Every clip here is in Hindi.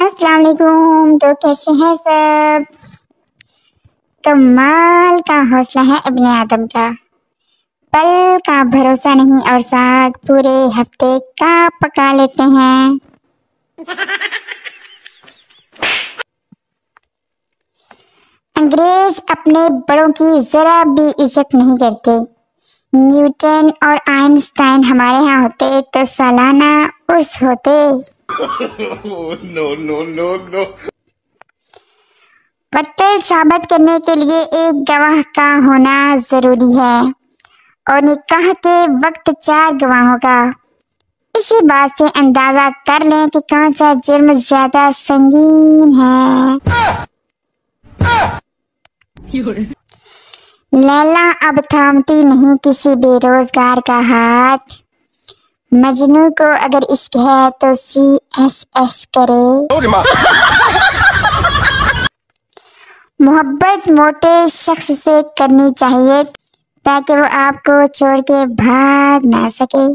अस्सलाम वालेकुम। तो कैसे हैं सब? कमाल का हौसला है इब्ने आदम का, पल का भरोसा नहीं और साग पूरे हफ्ते का पका लेते हैं। अंग्रेज अपने बड़ों की जरा भी इज्जत नहीं करते। न्यूटन और आइंस्टाइन हमारे यहाँ होते तो सालाना उर्स होते। नो। कत्ल साबित करने के लिए एक गवाह का होना जरूरी है और निकाह के वक्त 4 गवाहों का। इसी बात से अंदाजा कर लें कि कौन सा जुर्म ज्यादा संगीन है। लैला अब थामती नहीं किसी बेरोजगार का हाथ। मजनू को अगर इश्क है तो CSS करे। मोहब्बत मोटे शख्स से करनी चाहिए ताकि वो आपको छोड़ के भाग ना सके।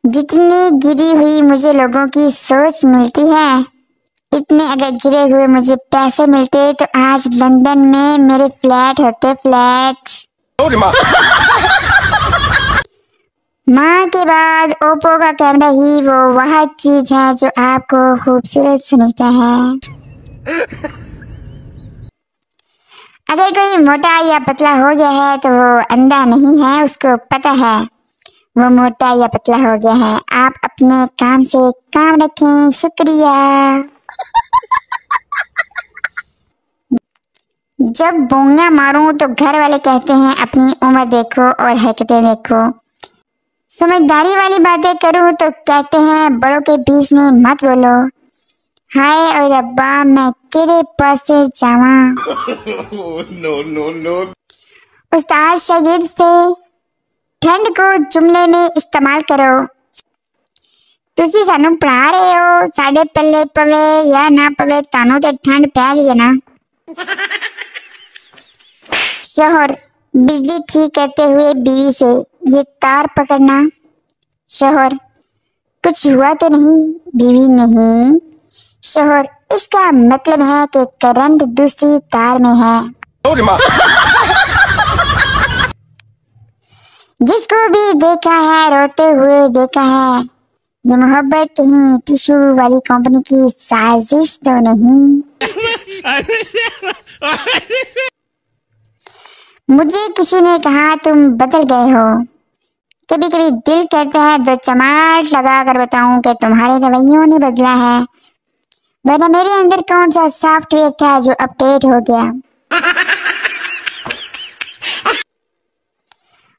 जितनी गिरी हुई मुझे लोगों की सोच मिलती है, इतने अगर गिरे हुए मुझे पैसे मिलते तो आज लंदन में मेरे फ्लैट होते। फ्लैट माँ के बाद ओप्पो का कैमरा ही वो वह चीज है जो आपको खूबसूरत समझता है। अगर कोई मोटा या पतला हो गया है तो वो अंधा नहीं है, उसको पता है वो मोटा या पतला हो गया है। आप अपने काम से काम रखें। शुक्रिया। जब बोंगा मारूं तो घर वाले कहते हैं अपनी उम्र देखो और हरकतें देखो। समझदारी वाली बातें करूं तो कहते हैं बड़ों के बीच में मत बोलो। हाय और रब्बा मैं किरे पास से जावा। नो। उस्ताद शागिर्द से ठंड को जुमले में इस्तेमाल करो। तुसी सानू पढ़ा रहे हो, साडे पल्ले पवे या ना पवे तानू तो ठंड पै गई है ना। शोहर बिजली ठीक करते हुए बीवी से ये तार पकड़ना। शोहर कुछ हुआ तो नहीं? बीवी नहीं। शोहर इसका मतलब है कि करंट दूसरी तार में है। जिसको भी देखा है रोते हुए देखा है, ये मोहब्बत कहीं टिश्यू वाली कंपनी की साजिश तो नहीं। मुझे किसी ने कहा तुम बदल गए हो। कभी कभी दिल कहता है 2 चमाट लगा कर बताऊं कि तुम्हारे रवैयों ने बदला है, वरना मेरे अंदर कौन सा सॉफ्टवेयर था जो अपडेट हो गया।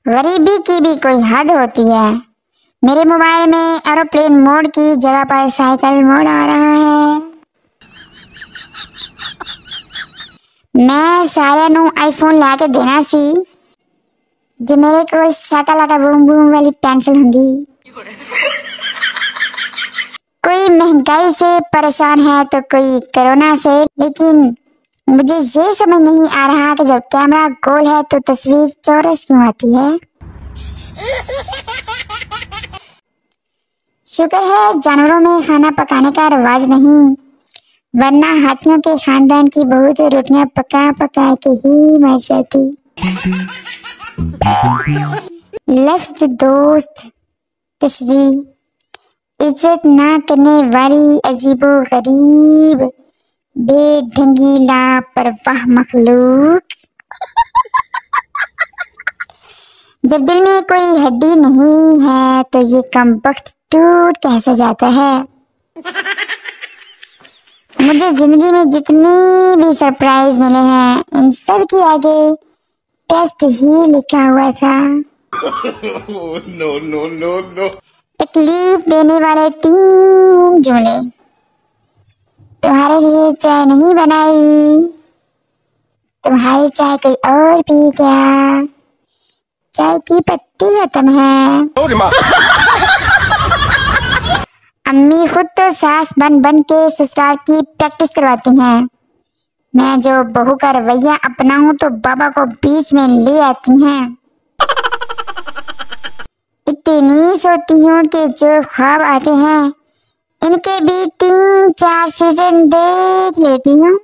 गरीबी की भी कोई हद होती है। मेरे मोबाइल में एरोप्लेन मोड की जगह पर साइकिल मोड आ रहा है। मैं सारे नू आईफोन ला के देना सी जो मेरे को शाकालाका बूम बूम वाली पेंसिल होंगी। कोई महंगाई से परेशान है तो कोई कोरोना से, लेकिन मुझे ये समझ नहीं आ रहा कि जब कैमरा गोल है तो तस्वीर चौरस क्यों आती है। शुक्र है जानवरों में खाना पकाने का रिवाज नहीं, वरना हाथियों के खानदान की बहू तो रोटियां पका पका के ही मर जाती। लफ्ज दोस्त तशरी इज्जत ना करने वाली अजीबो गरीब बेढंगी लापरवाह मखलूक। जब दिल में कोई हड्डी नहीं है तो ये कमबख्त टूट कैसे जाता है। मुझे जिंदगी में जितने भी सरप्राइज मिले हैं, इन सब के आगे टेस्ट ही लिखा हुआ था। नो। तकलीफ देने वाले 3 जुमले। तुम्हारे लिए चाय नहीं बनाई, तुम्हारी चाय कोई और पी गया, चाय की पत्ती खत्म है। अम्मी खुद तो सास बन बन के ससुराल की प्रैक्टिस करवाती हैं। मैं जो बहू का रवैया अपनाऊं तो बाबा को बीच में ले आती हैं। इतनी सोती हूँ कि जो ख्वाब आते हैं इनके भी 3-4 सीजन देख लेती हूँ।